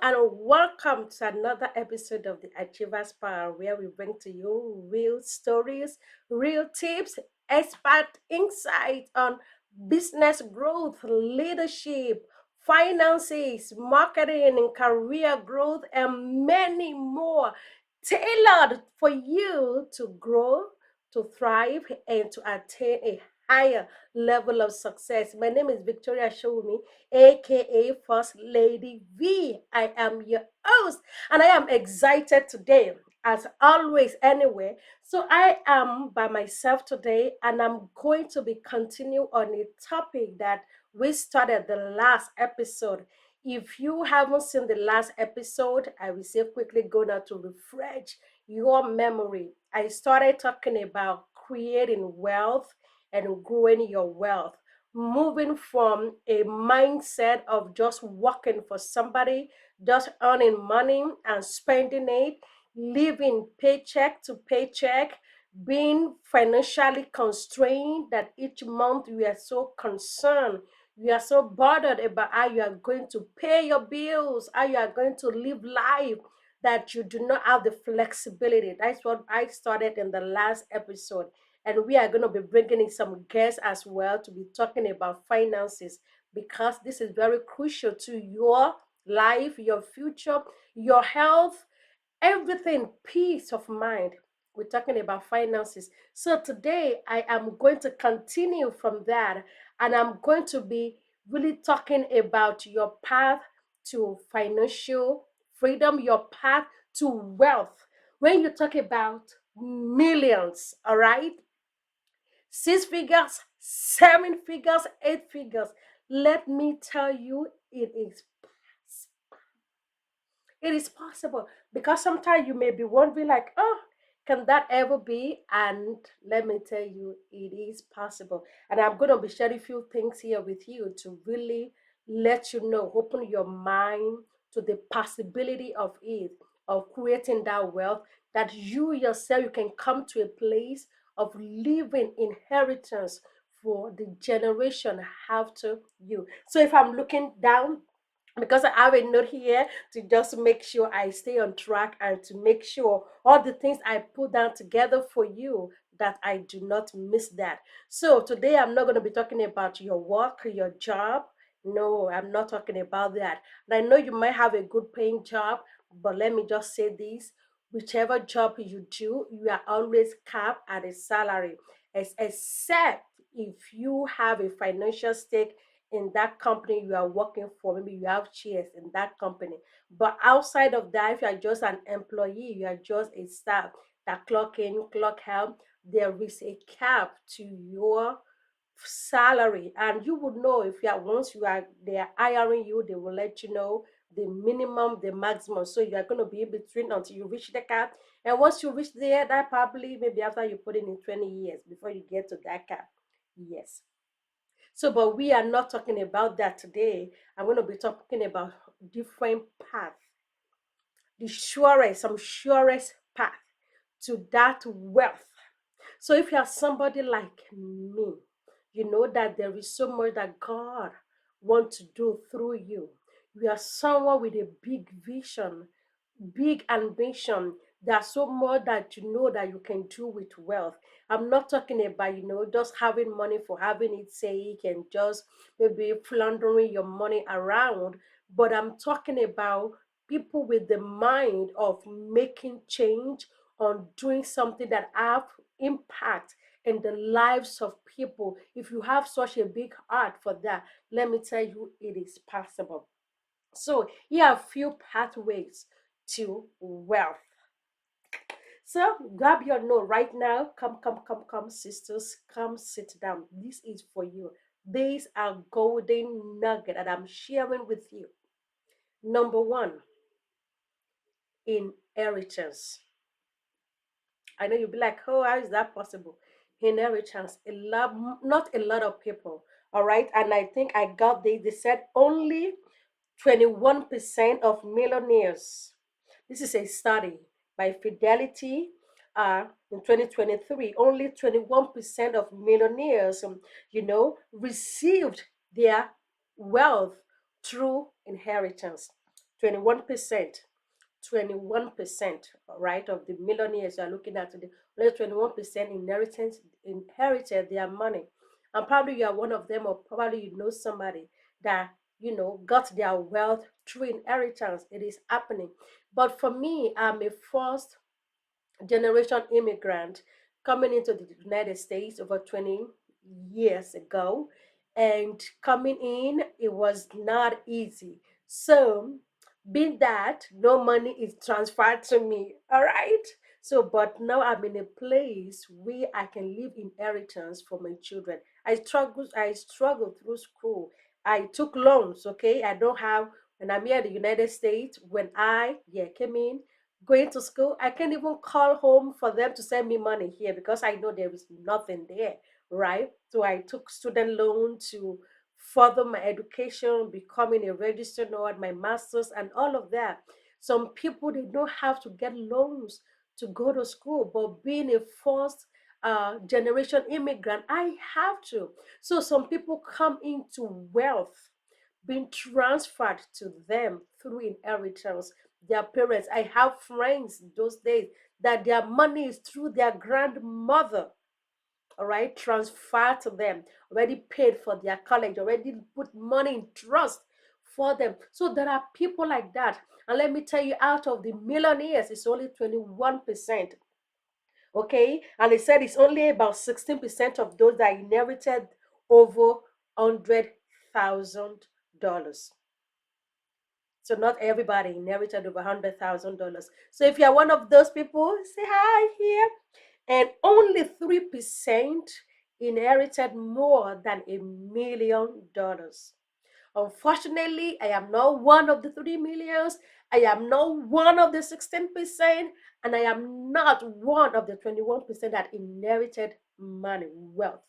and welcome to another episode of the Achievers Power, where we bring to you real stories, real tips, expert insight on business growth, leadership, finances, marketing, and career growth, and many more, tailored for you to grow, to thrive, and to attain a higher level of success. My name is Victoria Showunmi, aka First Lady V. I am your host, and I am excited today, as always, anyway. So I am by myself today, and I'm going to be continue on a topic that we started the last episode. If you haven't seen the last episode, I will say quickly go now to refresh your memory. I started talking about creating wealth and growing your wealth, moving from a mindset of just working for somebody, just earning money and spending it, living paycheck to paycheck, being financially constrained that each month we are so concerned. You are so bothered about how you are going to pay your bills, how you are going to live life, that you do not have the flexibility. That's what I started in the last episode, and we are going to be bringing in some guests as well to be talking about finances, because this is very crucial to your life, your future, your health, everything, peace of mind. We're talking about finances. So today I am going to continue from that, and I'm going to be really talking about your path to financial freedom, your path to wealth. When you talk about millions, all right, six figures, seven figures, eight figures. Let me tell you, it is possible, because sometimes you may be wondering, like, oh, can that ever be? And let me tell you, it is possible. And I'm going to be sharing a few things here with you to really let you know, open your mind to the possibility of it, of creating that wealth, that you yourself you can come to a place of living inheritance for the generation after you. So if I'm looking down, because I have a note here to just make sure I stay on track, and to make sure all the things I put down together for you, that I do not miss that. So today I'm not going to be talking about your work, your job. No, I'm not talking about that. And I know you might have a good paying job, but let me just say this: whichever job you do, you are always capped at a salary, except if you have a financial stake in that company you are working for. Maybe you have shares in that company. But outside of that, if you are just an employee, you are just a staff that clock in, clock out, there is a cap to your salary. And you would know, if you are, once you are they are hiring you, they will let you know the minimum, the maximum. So you are going to be in between until you reach the cap. And once you reach there, that probably maybe after you put in 20 years before you get to that cap. Yes. So, but we are not talking about that today. I'm going to be talking about different paths, the surest, some surest path to that wealth. So, if you are somebody like me, you know that there is so much that God wants to do through you. You are someone with a big vision, big ambition. There's so more that you know that you can do with wealth. I'm not talking about, just having money for having its sake and just maybe floundering your money around, but I'm talking about people with the mind of making change, on doing something that have impact in the lives of people. If you have such a big heart for that, let me tell you, it is possible. So here are a few pathways to wealth. So grab your note right now. Come, come, come, come, sisters. Come sit down. This is for you. These are golden nugget that I'm sharing with you. Number one, inheritance. I know you'll be like, oh, how is that possible? Inheritance. Not a lot of people. All right. And I think I got this. They said only 21% of millionaires. This is a study by Fidelity in 2023. Only 21% of millionaires, received their wealth through inheritance. 21%. 21%, right, of the millionaires you are looking at today, only 21% inherited their money. And probably you are one of them, or probably you know somebody that got their wealth through inheritance. It is happening. But for me, I'm a first generation immigrant coming into the United States over 20 years ago. And coming in, it was not easy. So, being that no money is transferred to me, all right? So, but now I'm in a place where I can leave inheritance for my children. I struggled through school. I took loans, okay? I don't have, when I'm here in the United States, when I came in, going to school, I can't even call home for them to send me money here because I know there is nothing there, right? So I took student loan to further my education, becoming a registered nurse, my master's, and all of that. Some people they don't have to get loans to go to school, but being a first generation immigrant, I have to. So some people come into wealth being transferred to them through inheritance, their parents. I have friends those days that their money is through their grandmother, all right, transferred to them, already paid for their college, already put money in trust for them. So there are people like that. And let me tell you, out of the millionaires, it's only 21%. Okay. And they said it's only about 16% of those that inherited over $100,000. So not everybody inherited over $100,000. So if you're one of those people, say hi here. And only 3% inherited more than $1 million. Unfortunately, I am not one of the 3 millions. I am not one of the 16%. And I am not one of the 21% that inherited money, wealth.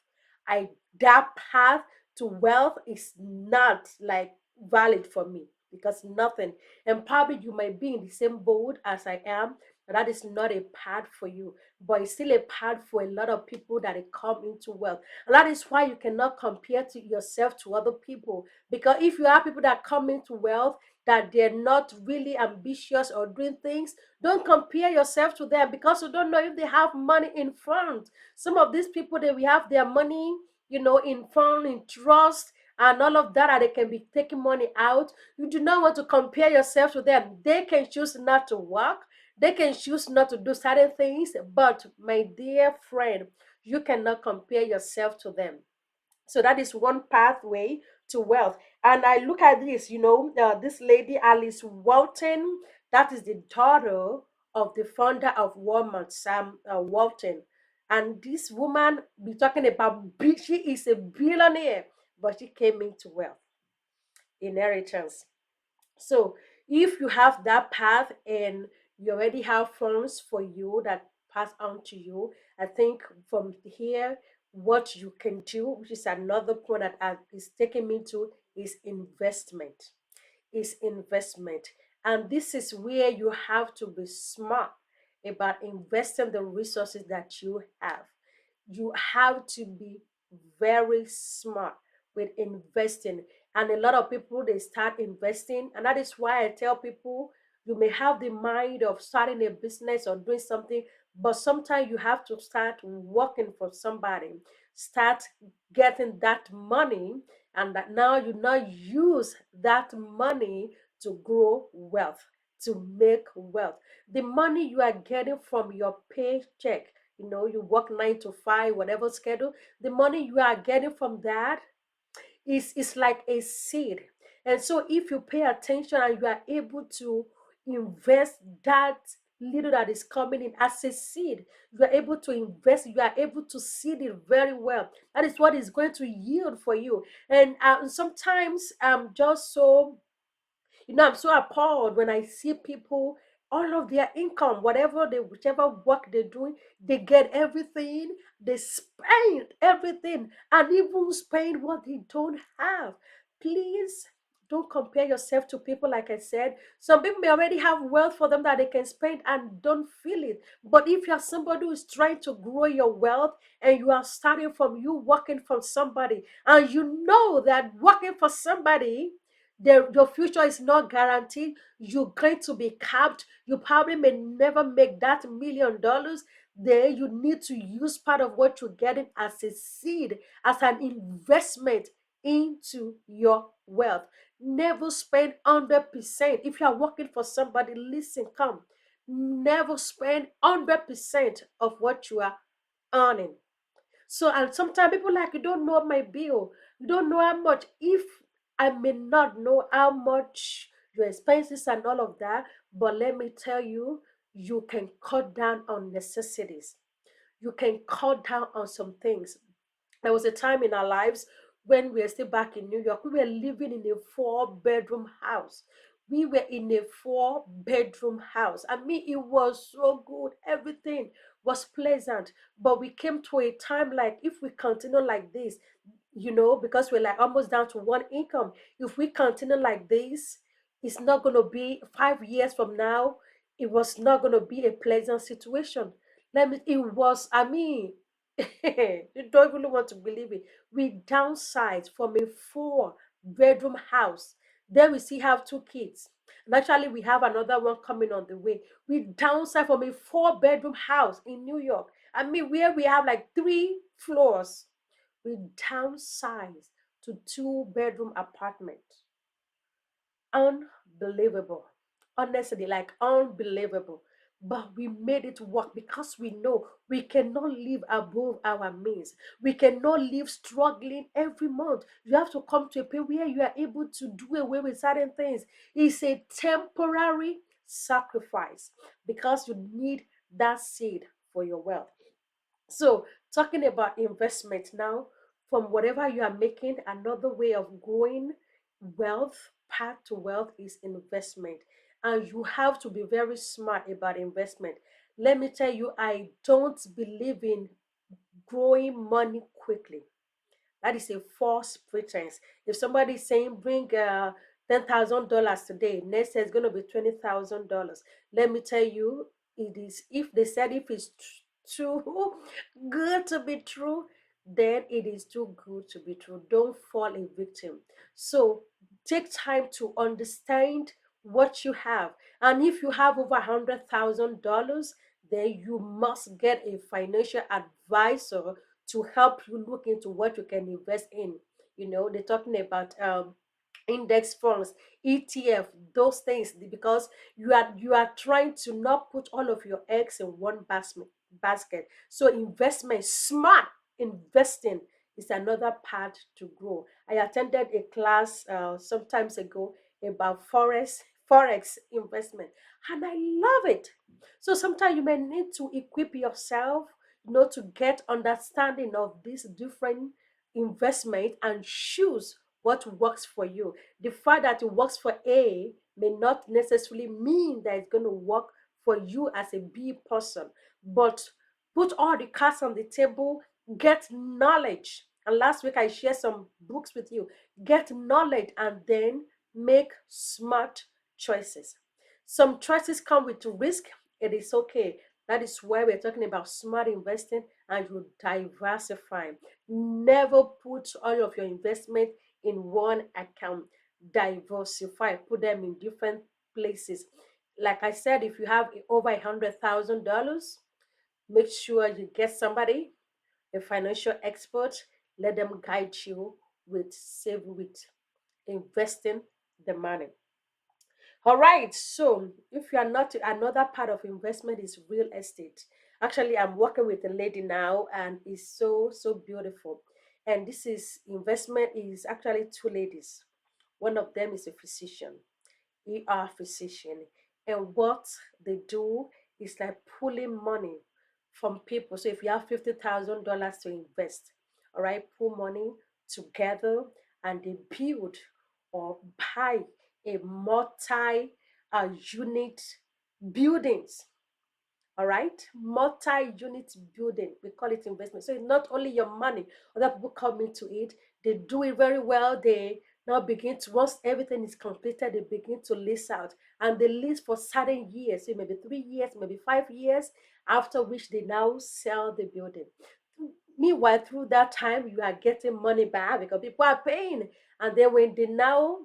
I That path to wealth is not like valid for me because nothing. And probably you might be in the same boat as I am. But that is not a path for you, but it's still a path for a lot of people that come into wealth. And that is why you cannot compare to yourself to other people. Because if you have people that come into wealth that they're not really ambitious or doing things, don't compare yourself to them because you don't know if they have money in front. Some of these people they will have their money, in front, in trust, and all of that, and they can be taking money out. You do not want to compare yourself to them. They can choose not to work, they can choose not to do certain things, but my dear friend, you cannot compare yourself to them. So that is one pathway to wealth. And I look at this, this lady, Alice Walton, that is the daughter of the founder of Walmart, Sam Walton. And this woman, be talking about, she is a billionaire, but she came into wealth, inheritance. So if you have that path and you already have funds for you that pass on to you, I think from here, what you can do, which is another point that is taking me to, is investment. Is investment. And this is where you have to be smart about investing the resources that you have. You have to be very smart with investing. And a lot of people they start investing, and that is why I tell people you may have the mind of starting a business or doing something, but sometimes you have to start working for somebody, start getting that money, and that now you now use that money to grow wealth, to make wealth. The money you are getting from your paycheck, you work 9 to 5, whatever schedule, the money you are getting from that is like a seed. And so if you pay attention and you are able to invest that little that is coming in as a seed, you are able to invest, you are able to seed it very well. That is what is going to yield for you. And sometimes I'm just so, I'm so appalled when I see people, all of their income, whatever they, whichever work they're doing, they get everything, they spend everything, and even spend what they don't have. Please don't compare yourself to people, like I said. Some people may already have wealth for them that they can spend and don't feel it. But if you're somebody who is trying to grow your wealth and you are starting from you working for somebody, and you know that working for somebody Your future is not guaranteed. You're going to be capped. You probably may never make that $1 million. Then you need to use part of what you're getting as a seed, as an investment into your wealth. Never spend 100%. If you are working for somebody, listen, come. Never spend 100% of what you are earning. So, and sometimes people like, you don't know my bill, you don't know how much. If I may not know how much your expenses and all of that, but let me tell you, you can cut down on necessities. You can cut down on some things. There was a time in our lives when we were still back in New York. We were living in a four-bedroom house. We were in a four-bedroom house. I mean, it was so good. Everything was pleasant. But we came to a time like, if we continue like this, because we're like almost down to one income. If we continue like this, it's not going to be 5 years from now. It was not going to be a pleasant situation. It was, I mean, you don't really want to believe it. We downsized from a four-bedroom house. Then we still have two kids. And actually, we have another one coming on the way. We downsized from a four-bedroom house in New York. I mean, where we have like three floors, we downsized to two-bedroom apartment. Unbelievable. Honestly, like unbelievable. But we made it work because we know we cannot live above our means. We cannot live struggling every month. You have to come to a point where you are able to do away with certain things. It's a temporary sacrifice because you need that seed for your wealth. So, talking about investment now, from whatever you are making, another way of growing wealth, path to wealth is investment. And you have to be very smart about investment. Let me tell you, I don't believe in growing money quickly. That is a false pretense. If somebody is saying bring $10,000 today, next year it's going to be $20,000. Let me tell you, it is. If they said if it's too good to be true, then it is too good to be true. Don't fall a victim. So take time to understand what you have, and if you have over $100,000, then you must get a financial advisor to help you look into what you can invest in. They're talking about index funds, ETF, those things, because you are trying to not put all of your eggs in one basket. So investment, smart investing is another part to grow. I attended a class some times ago about forex investment, and I love it. So sometimes you may need to equip yourself, to get understanding of these different investment and choose what works for you. The fact that it works for A may not necessarily mean that it's going to work for you as a B person, but put all the cards on the table, get knowledge. And last week I shared some books with you. Get knowledge and then make smart choices. Some choices come with risk. It is okay. That is why we're talking about smart investing, and you diversify. Never put all of your investment in one account. Diversify. Put them in different places. Like I said, if you have over $100,000, make sure you get somebody, a financial expert. Let them guide you with investing the money. All right. So, if you are not, another part of investment is real estate. Actually, I'm working with a lady now, and it's so so beautiful. And this is investment is actually two ladies. One of them is a physician, ER physician, and what they do is like pulling money from people. So if you have $50,000 to invest, all right, pull money together, and they build or buy a multi unit buildings. All right, multi-unit building, we call it investment. So it's not only your money, other people come into it, they do it very well. They now begin to, once everything is completed, they begin to lease out, and they lease for certain years, so maybe 3 years, maybe 5 years, after which they now sell the building. Meanwhile, through that time, you are getting money back because people are paying. And then when they now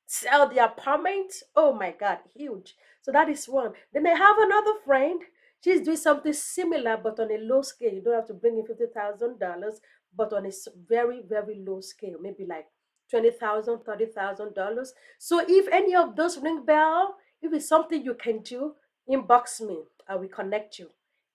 sell the apartment. Oh my God, huge. So that is one. Then I have another friend. She's doing something similar, but on a low scale. You don't have to bring in $50,000, but on a very, very low scale, maybe like 20,000, $30,000. So if any of those ring bell, if it's something you can do, inbox me. I will connect you.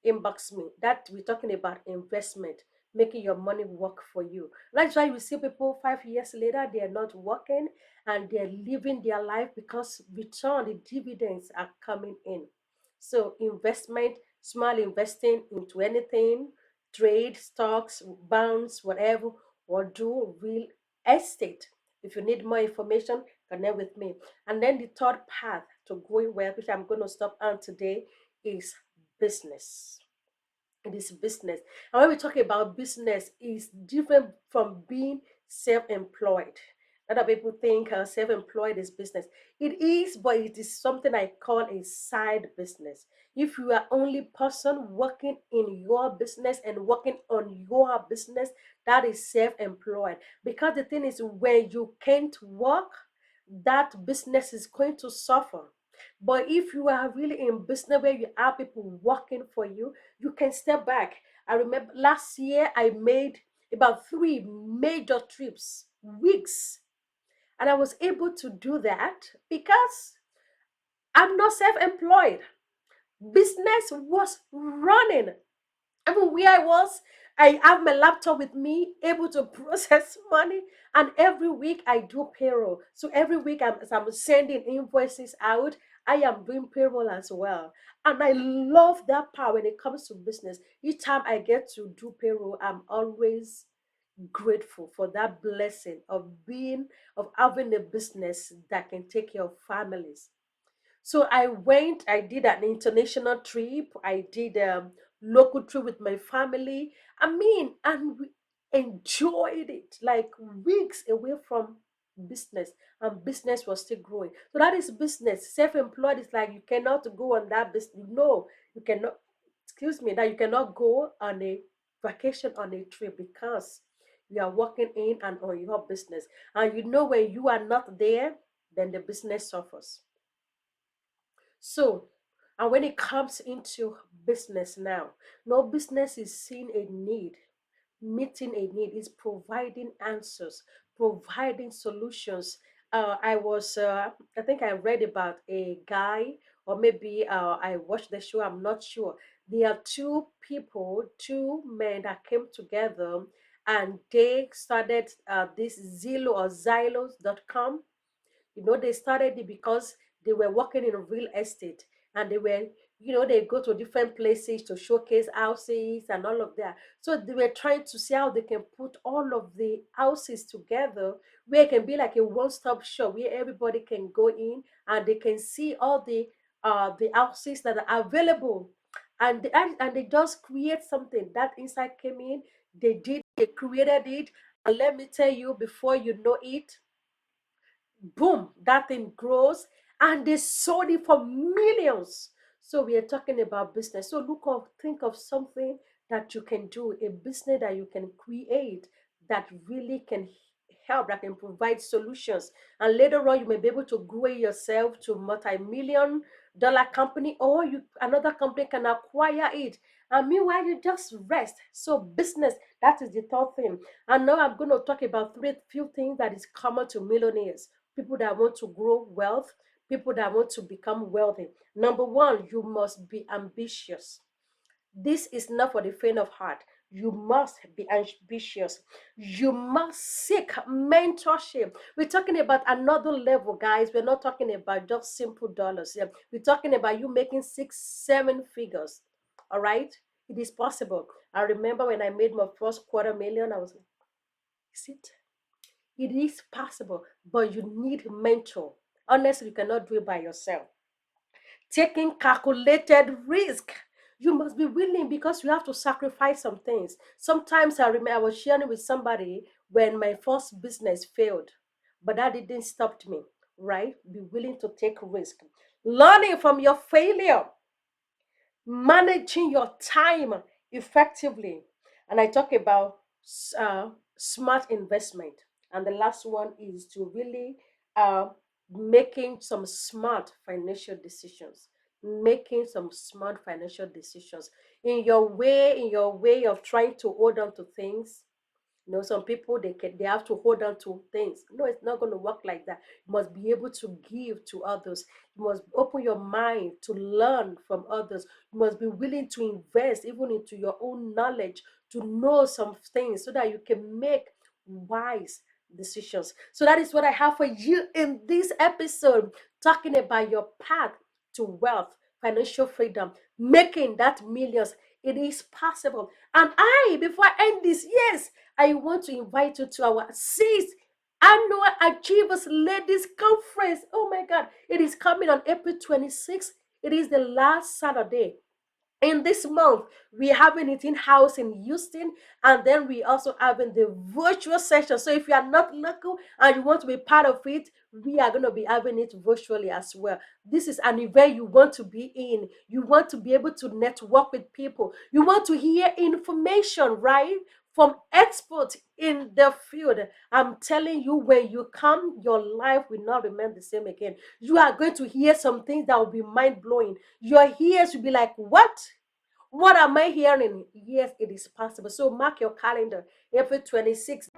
Inbox me. That we're talking about investment, making your money work for you. That's why we see people 5 years later, they are not working and they're living their life because return, the dividends are coming in. So investment, small investing into anything, trade, stocks, bonds, whatever, or do real estate. If you need more information, connect with me. And then the third path to going well, which I'm going to stop on today, is business. It is business. And when we talk about business, it's different from being self-employed. A lot of people think self-employed is business. It is, but it is something I call a side business. If you are only person working in your business and working on your business, that is self-employed. Because the thing is, when you can't work, that business is going to suffer. But if you are really in business where you have people working for you, you can step back. I remember last year I made about three major trips, weeks, and I was able to do that because I'm not self employed. Business was running. Even where I was, I have my laptop with me, able to process money, and every week I do payroll. So every week, as I'm sending invoices out, I am doing payroll as well. And I love that part when it comes to business. Each time I get to do payroll, I'm always grateful for that blessing of having a business that can take care of families. So I went, I did an international trip, I did a local trip with my family. I mean, and we enjoyed it like weeks away from business, and business was still growing. So that is business. Self-employed is like you cannot go on that business. No, you cannot, excuse me, that you cannot go on a vacation on a trip because you are working in and on your business. And you know when you are not there, then the business suffers. So, and when it comes into business now, no business is seeing a need, meeting a need, is providing answers, providing solutions. I think I read about a guy, or maybe I watched the show, I'm not sure. There are two people, two men that came together and they started this Zillow or Xylos.com. They started it because they were working in real estate, and they were, they go to different places to showcase houses and all of that. So they were trying to see how they can put all of the houses together where it can be like a one-stop shop where everybody can go in and they can see all the houses that are available. And they just create something. That insight came in, they created it, and let me tell you, before you know it, boom, that thing grows, and they sold it for millions. So we are talking about business. So look of think of something that you can do, a business that you can create that really can help, that can provide solutions. And later on, you may be able to grow yourself to multi-million dollar company, or another company can acquire it. And meanwhile, you just rest. So business, that is the third thing. And now I'm going to talk about three few things that is common to millionaires, people that want to grow wealth, people that want to become wealthy. Number one, you must be ambitious. This is not for the faint of heart. You must be ambitious. You must seek mentorship. We're talking about another level, guys. We're not talking about just simple dollars. Yeah. We're talking about you making six, seven figures. All right? It is possible. I remember when I made my first quarter million, I was like, is it? It is possible, but you need a mentor. Honestly, you cannot do it by yourself. Taking calculated risk. You must be willing because you have to sacrifice some things. Sometimes I remember I was sharing with somebody when my first business failed, but that didn't stop me, right? Be willing to take risk. Learning from your failure, managing your time effectively. And I talk about smart investment. And the last one is to really uh, making some smart financial decisions. Making some smart financial decisions in your way of trying to hold on to things. Some people they have to hold on to things. No, it's not going to work like that. You must be able to give to others. You must open your mind to learn from others. You must be willing to invest even into your own knowledge to know some things so that you can make wise decisions. So that is what I have for you in this episode, talking about your path to wealth, financial freedom, making that millions. It is possible. And before I end this, yes, I want to invite you to our sixth annual Achievers Ladies Conference. Oh my God, it is coming on April 26th. It is the last Saturday in this month. We're having it in house in Houston, and then we also having the virtual session. So if you are not local and you want to be part of it, we are going to be having it virtually as well. This is an event you want to be in. You want to be able to network with people. You want to hear information, right, from experts in the field. I'm telling you, when you come, your life will not remain the same again. You are going to hear some things that will be mind blowing. Your ears will be like, what? What am I hearing? Yes, it is possible. So mark your calendar, April 26th.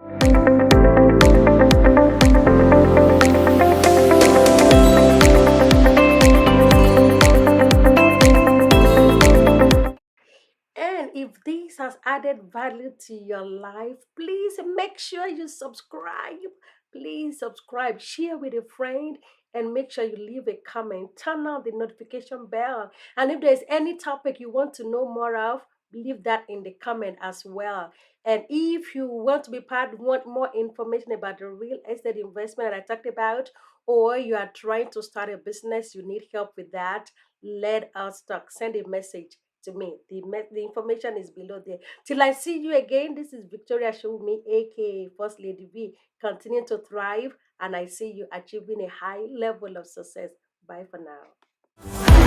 And if this has added value to your life, please make sure you subscribe. Please subscribe, share with a friend, and make sure you leave a comment. Turn on the notification bell. And if there's any topic you want to know more of, leave that in the comment as well. And if you want to be part, want more information about the real estate investment that I talked about, or you are trying to start a business, you need help with that, let us talk. Send a message to me. The information is below there. Till I see you again, this is Victoria Showunmi, aka First Lady V. Continue to thrive, and I see you achieving a high level of success. Bye for now.